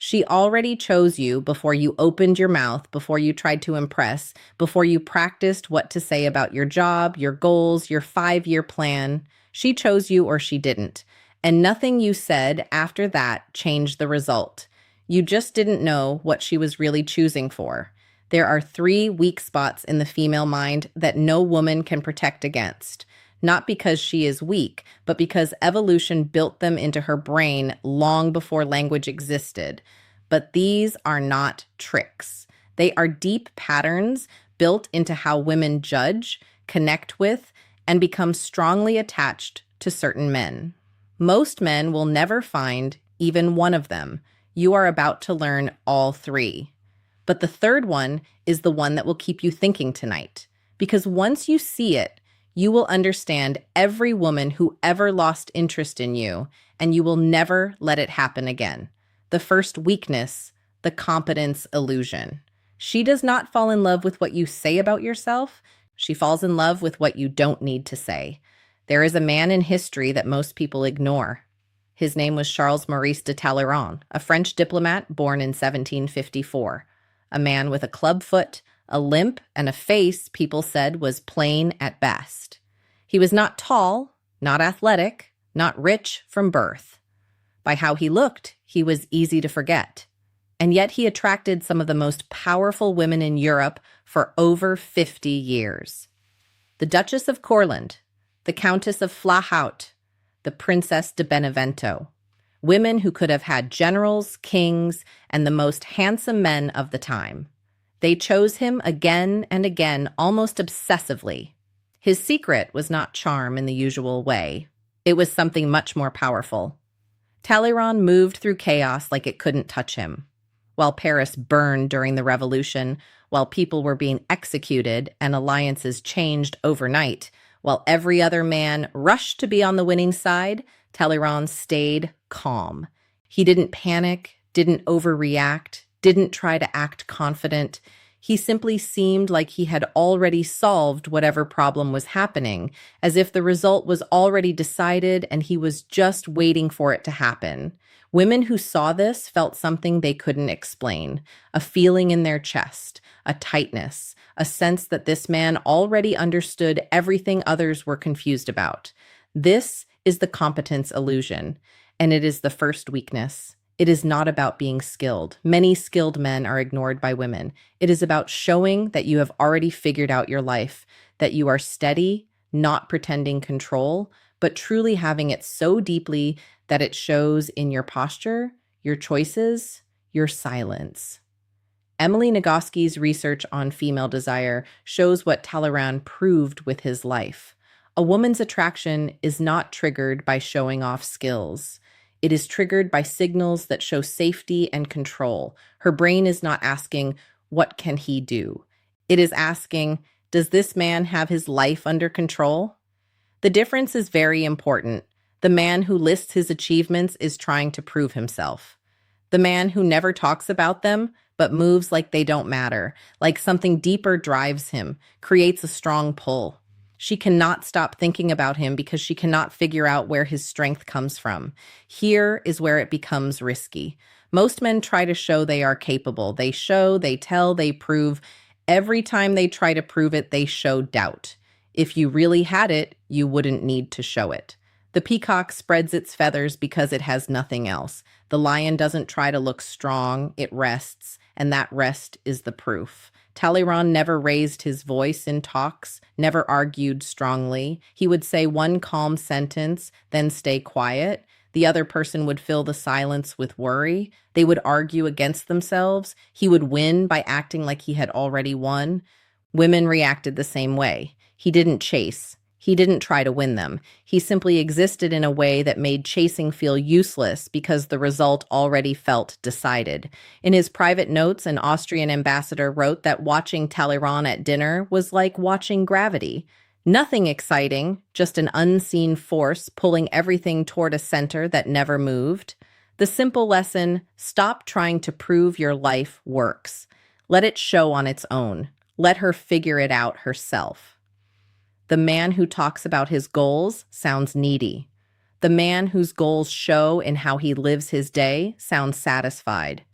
She already chose you before you opened your mouth, before you tried to impress, before you practiced what to say about your job, your goals, your 5-year plan. She chose you or she didn't. And nothing you said after that changed the result. You just didn't know what she was really choosing for. There are 3 weak spots in the female mind that no woman can protect against. Not because she is weak, but because evolution built them into her brain long before language existed. But these are not tricks. They are deep patterns built into how women judge, connect with, and become strongly attached to certain men. Most men will never find even one of them. You are about to learn all 3. But the third one is the one that will keep you thinking tonight. Because once you see it, you will understand every woman who ever lost interest in you, and you will never let it happen again. The first weakness, the competence illusion. She does not fall in love with what you say about yourself. She falls in love with what you don't need to say. There is a man in history that most people ignore. His name was Charles Maurice de Talleyrand, a French diplomat born in 1754. A man with a club foot, a limp, and a face people said was plain at best. He was not tall, not athletic, not rich from birth. By how he looked, he was easy to forget. And yet he attracted some of the most powerful women in Europe for over 50 years. The Duchess of Courland, the Countess of Flahaut, the Princess de Benevento. Women who could have had generals, kings, and the most handsome men of the time. They chose him again and again, almost obsessively. His secret was not charm in the usual way. It was something much more powerful. Talleyrand moved through chaos like it couldn't touch him. While Paris burned during the revolution, while people were being executed and alliances changed overnight, while every other man rushed to be on the winning side, Talleyrand stayed calm. He didn't panic, didn't overreact, didn't try to act confident. He simply seemed like he had already solved whatever problem was happening, as if the result was already decided and he was just waiting for it to happen. Women who saw this felt something they couldn't explain, a feeling in their chest, a tightness, a sense that this man already understood everything others were confused about. This is the competence illusion, and it is the first weakness. It is not about being skilled. Many skilled men are ignored by women. It is about showing that you have already figured out your life, that you are steady, not pretending control, but truly having it so deeply that it shows in your posture, your choices, your silence. Emily Nagoski's research on female desire shows what Talleyrand proved with his life. A woman's attraction is not triggered by showing off skills. It is triggered by signals that show safety and control. Her brain is not asking, what can he do? It is asking, does this man have his life under control? The difference is very important. The man who lists his achievements is trying to prove himself. The man who never talks about them, but moves like they don't matter, like something deeper drives him, creates a strong pull. She cannot stop thinking about him because she cannot figure out where his strength comes from. Here is where it becomes risky. Most men try to show they are capable. They show, they tell, they prove. Every time they try to prove it, they show doubt. If you really had it, you wouldn't need to show it. The peacock spreads its feathers because it has nothing else. The lion doesn't try to look strong, it rests, and that rest is the proof. Talleyrand never raised his voice in talks, never argued strongly. He would say one calm sentence, then stay quiet. The other person would fill the silence with worry. They would argue against themselves. He would win by acting like he had already won. Women reacted the same way. He didn't chase. He didn't try to win them. He simply existed in a way that made chasing feel useless because the result already felt decided. In his private notes, an Austrian ambassador wrote that watching Talleyrand at dinner was like watching gravity. Nothing exciting, just an unseen force pulling everything toward a center that never moved. The simple lesson, stop trying to prove your life works. Let it show on its own. Let her figure it out herself. The man who talks about his goals sounds needy. The man whose goals show in how he lives his day sounds satisfied.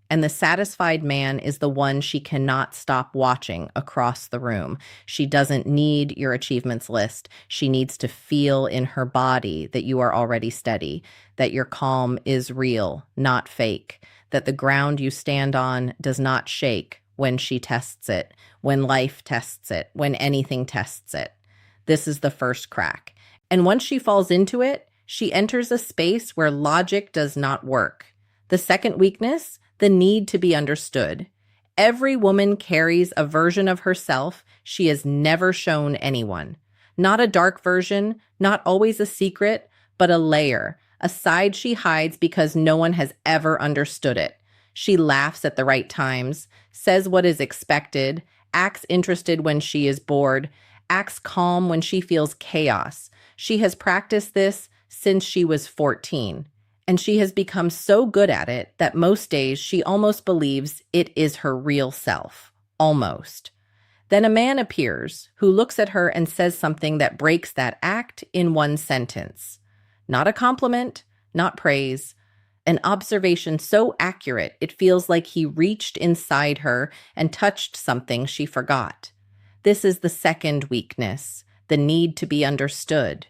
And the satisfied man is the one she cannot stop watching across the room. She doesn't need your achievements list. She needs to feel in her body that you are already steady, that your calm is real, not fake, that the ground you stand on does not shake when she tests it, when life tests it, when anything tests it. This is the first crack. And once she falls into it, she enters a space where logic does not work. The second weakness, the need to be understood. Every woman carries a version of herself she has never shown anyone. Not a dark version, not always a secret, but a layer, a side she hides because no one has ever understood it. She laughs at the right times, says what is expected, acts interested when she is bored, acts calm when she feels chaos. She has practiced this since she was 14. And she has become so good at it that most days she almost believes it is her real self. Almost. Then a man appears who looks at her and says something that breaks that act in one sentence. Not a compliment, not praise. An observation so accurate it feels like he reached inside her and touched something she forgot. This is the second weakness, the need to be understood.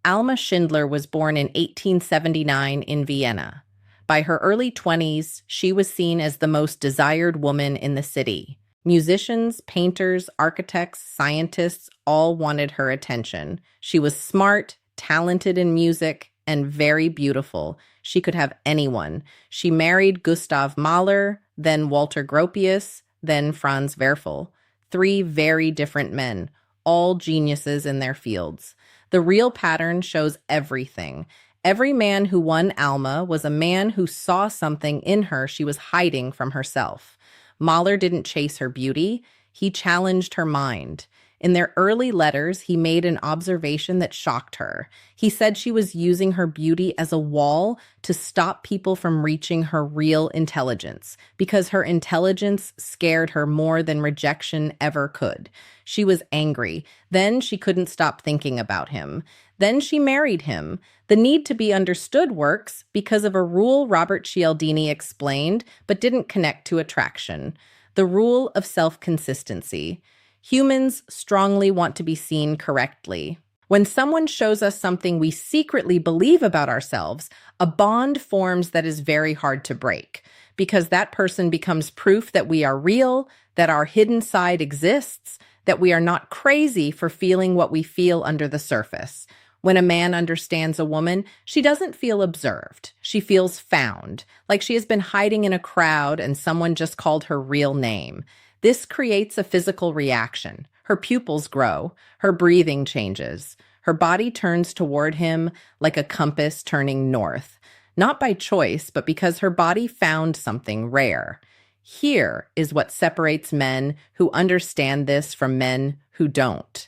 Alma Schindler was born in 1879 in Vienna. By her early 20s, she was seen as the most desired woman in the city. Musicians, painters, architects, scientists all wanted her attention. She was smart, talented in music, and very beautiful. She could have anyone. She married Gustav Mahler, then Walter Gropius, then Franz Werfel. 3 very different men, all geniuses in their fields. The real pattern shows everything. Every man who won Alma was a man who saw something in her she was hiding from herself. Mahler didn't chase her beauty, he challenged her mind. In their early letters, he made an observation that shocked her. He said she was using her beauty as a wall to stop people from reaching her real intelligence, because her intelligence scared her more than rejection ever could. She was angry. Then she couldn't stop thinking about him. Then she married him. The need to be understood works because of a rule Robert Cialdini explained, but didn't connect to attraction. The rule of self-consistency. Humans strongly want to be seen correctly. When someone shows us something we secretly believe about ourselves, a bond forms that is very hard to break, because that person becomes proof that we are real, that our hidden side exists, that we are not crazy for feeling what we feel under the surface. When a man understands a woman, she doesn't feel observed. She feels found, like she has been hiding in a crowd and someone just called her real name. This creates a physical reaction. Her pupils grow, her breathing changes, her body turns toward him like a compass turning north, not by choice, but because her body found something rare. Here is what separates men who understand this from men who don't.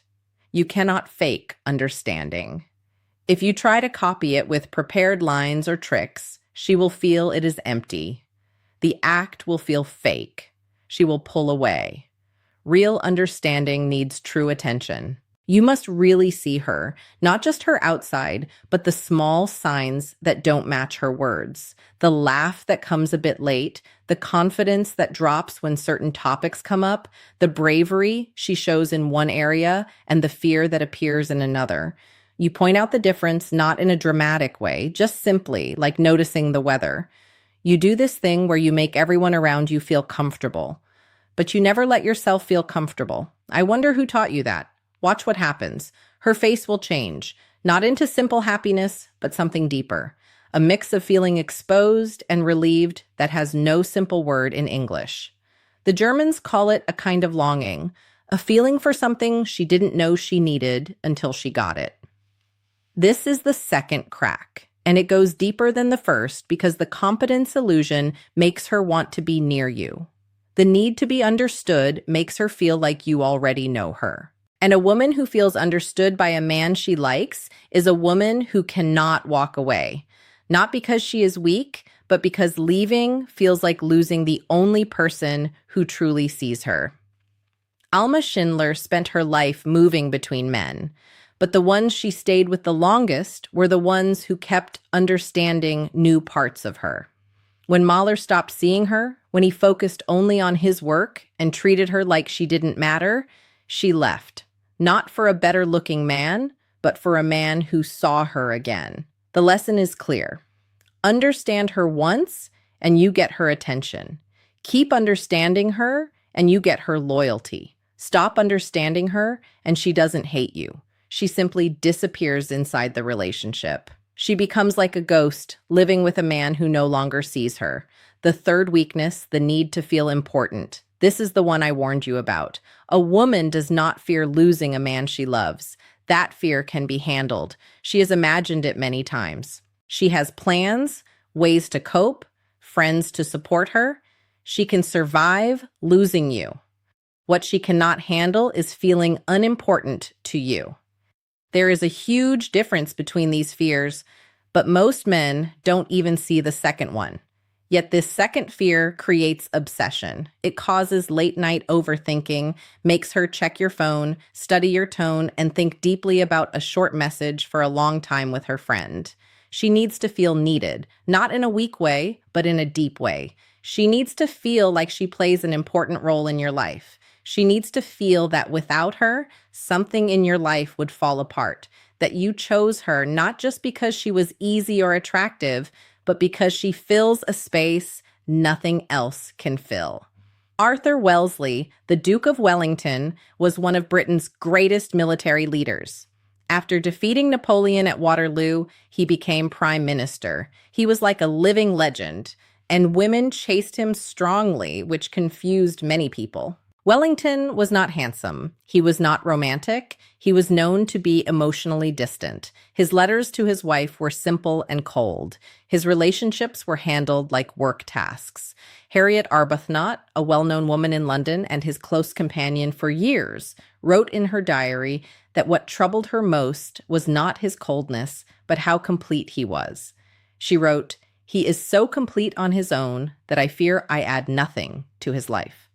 You cannot fake understanding. If you try to copy it with prepared lines or tricks, she will feel it is empty. The act will feel fake. She will pull away. Real understanding needs true attention. You must really see her, not just her outside, but the small signs that don't match her words. The laugh that comes a bit late, the confidence that drops when certain topics come up, the bravery she shows in one area, and the fear that appears in another. You point out the difference not in a dramatic way, just simply like noticing the weather. You do this thing where you make everyone around you feel comfortable. But you never let yourself feel comfortable. I wonder who taught you that. Watch what happens. Her face will change, not into simple happiness, but something deeper. A mix of feeling exposed and relieved that has no simple word in English. The Germans call it a kind of longing, a feeling for something she didn't know she needed until she got it. This is the second crack, and it goes deeper than the first because the competence illusion makes her want to be near you. The need to be understood makes her feel like you already know her. And a woman who feels understood by a man she likes is a woman who cannot walk away. Not because she is weak, but because leaving feels like losing the only person who truly sees her. Alma Schindler spent her life moving between men, but the ones she stayed with the longest were the ones who kept understanding new parts of her. When Mahler stopped seeing her, when he focused only on his work and treated her like she didn't matter, she left. Not for a better-looking man, but for a man who saw her again. The lesson is clear. Understand her once, and you get her attention. Keep understanding her, and you get her loyalty. Stop understanding her, and she doesn't hate you. She simply disappears inside the relationship. She becomes like a ghost, living with a man who no longer sees her. The third weakness, the need to feel important. This is the one I warned you about. A woman does not fear losing a man she loves. That fear can be handled. She has imagined it many times. She has plans, ways to cope, friends to support her. She can survive losing you. What she cannot handle is feeling unimportant to you. There is a huge difference between these fears, but most men don't even see the second one. Yet this second fear creates obsession. It causes late-night overthinking, makes her check your phone, study your tone, and think deeply about a short message for a long time with her friend. She needs to feel needed, not in a weak way, but in a deep way. She needs to feel like she plays an important role in your life. She needs to feel that without her, something in your life would fall apart, that you chose her not just because she was easy or attractive, but because she fills a space nothing else can fill. Arthur Wellesley, the Duke of Wellington, was one of Britain's greatest military leaders. After defeating Napoleon at Waterloo, he became prime minister. He was like a living legend, and women chased him strongly, which confused many people. Wellington was not handsome. He was not romantic. He was known to be emotionally distant. His letters to his wife were simple and cold. His relationships were handled like work tasks. Harriet Arbuthnot, a well-known woman in London and his close companion for years, wrote in her diary that what troubled her most was not his coldness, but how complete he was. She wrote, "He is so complete on his own that I fear I add nothing to his life."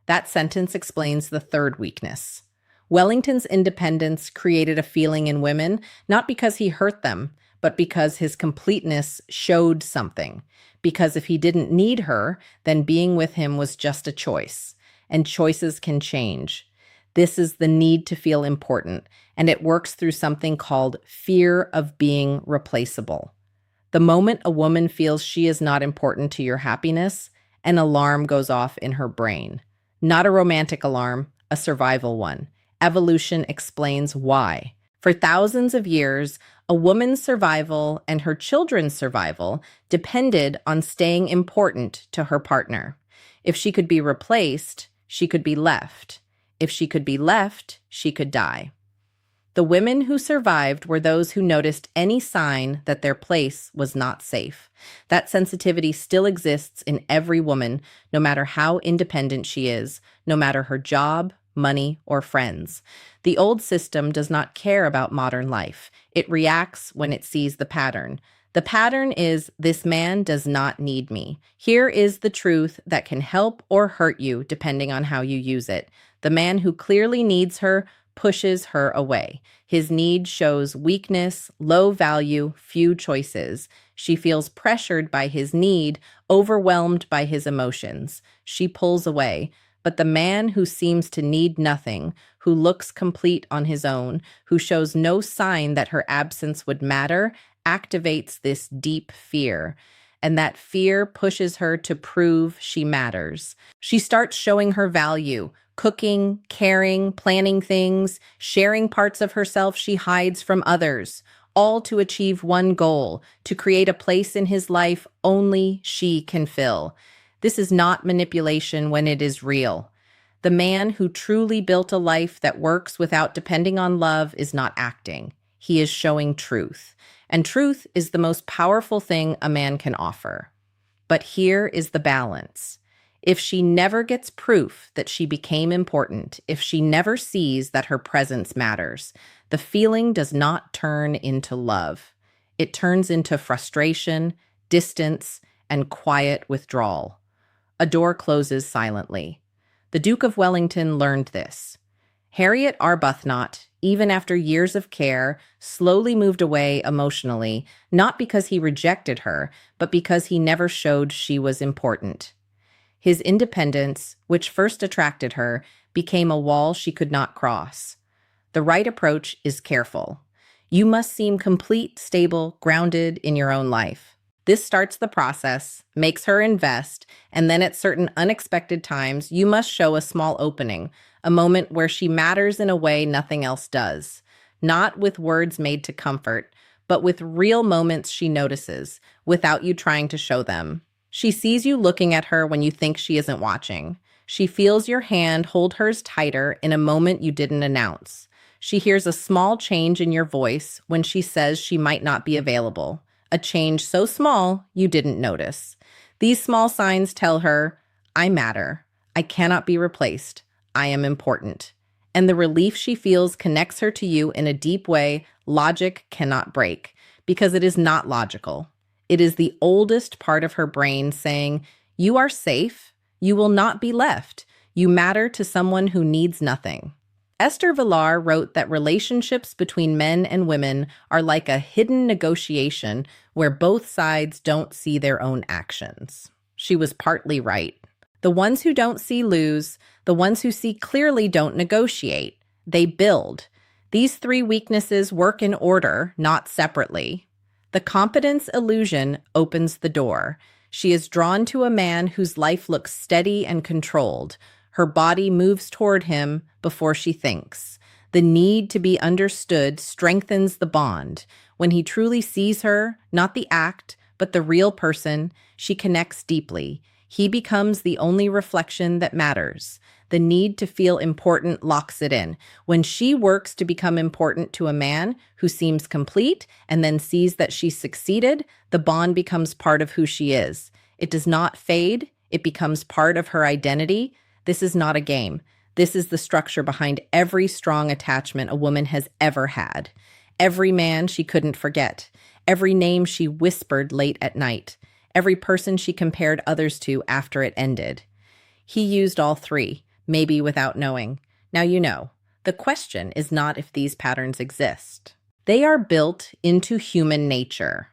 That sentence explains the third weakness. Wellington's independence created a feeling in women, not because he hurt them, but because his completeness showed something. Because if he didn't need her, then being with him was just a choice. And choices can change. This is the need to feel important, and it works through something called fear of being replaceable. The moment a woman feels she is not important to your happiness, an alarm goes off in her brain. Not a romantic alarm, a survival one. Evolution explains why. For thousands of years, a woman's survival and her children's survival depended on staying important to her partner. If she could be replaced, she could be left. If she could be left, she could die. The women who survived were those who noticed any sign that their place was not safe. That sensitivity still exists in every woman, no matter how independent she is, no matter her job, money, or friends. The old system does not care about modern life. It reacts when it sees the pattern. The pattern is, this man does not need me. Here is the truth that can help or hurt you depending on how you use it. The man who clearly needs her pushes her away. His need shows weakness, low value, few choices. She feels pressured by his need, overwhelmed by his emotions. She pulls away. But the man who seems to need nothing, who looks complete on his own, who shows no sign that her absence would matter, activates this deep fear. And that fear pushes her to prove she matters. She starts showing her value, cooking, caring, planning things, sharing parts of herself she hides from others, all to achieve one goal, to create a place in his life only she can fill. This is not manipulation when it is real. The man who truly built a life that works without depending on love is not acting. He is showing truth. And truth is the most powerful thing a man can offer. But here is the balance. If she never gets proof that she became important, if she never sees that her presence matters, the feeling does not turn into love. It turns into frustration, distance, and quiet withdrawal. A door closes silently. The Duke of Wellington learned this. Harriet Arbuthnot, even after years of care, slowly moved away emotionally, not because he rejected her, but because he never showed she was important. His independence, which first attracted her, became a wall she could not cross. The right approach is careful. You must seem complete, stable, grounded in your own life. This starts the process, makes her invest, and then at certain unexpected times, you must show a small opening, a moment where she matters in a way nothing else does. Not with words made to comfort, but with real moments she notices, without you trying to show them. She sees you looking at her when you think she isn't watching. She feels your hand hold hers tighter in a moment you didn't announce. She hears a small change in your voice when she says she might not be available, a change so small you didn't notice. These small signs tell her, I matter. I cannot be replaced. I am important. And the relief she feels connects her to you in a deep way logic cannot break, because it is not logical. It is the oldest part of her brain saying, you are safe. You will not be left. You matter to someone who needs nothing. Esther Villar wrote that relationships between men and women are like a hidden negotiation where both sides don't see their own actions. She was partly right. The ones who don't see lose, the ones who see clearly don't negotiate. They build. These three weaknesses work in order, not separately. The competence illusion opens the door. She is drawn to a man whose life looks steady and controlled. Her body moves toward him before she thinks. The need to be understood strengthens the bond. When he truly sees her, not the act, but the real person, she connects deeply. He becomes the only reflection that matters. The need to feel important locks it in. When she works to become important to a man who seems complete and then sees that she's succeeded, the bond becomes part of who she is. It does not fade. It becomes part of her identity. This is not a game. This is the structure behind every strong attachment a woman has ever had. Every man she couldn't forget. Every name she whispered late at night. Every person she compared others to after it ended. He used all three, maybe without knowing. Now you know. The question is not if these patterns exist. They are built into human nature.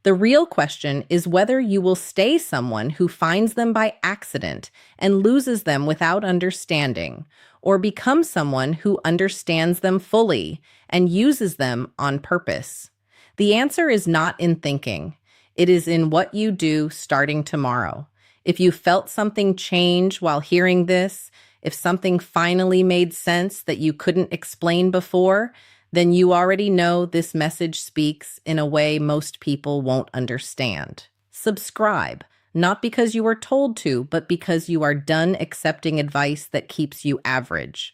The real question is whether you will stay someone who finds them by accident and loses them without understanding, or become someone who understands them fully and uses them on purpose. The answer is not in thinking. It is in what you do starting tomorrow. If you felt something change while hearing this, if something finally made sense that you couldn't explain before, then you already know this message speaks in a way most people won't understand. Subscribe, not because you were told to, but because you are done accepting advice that keeps you average.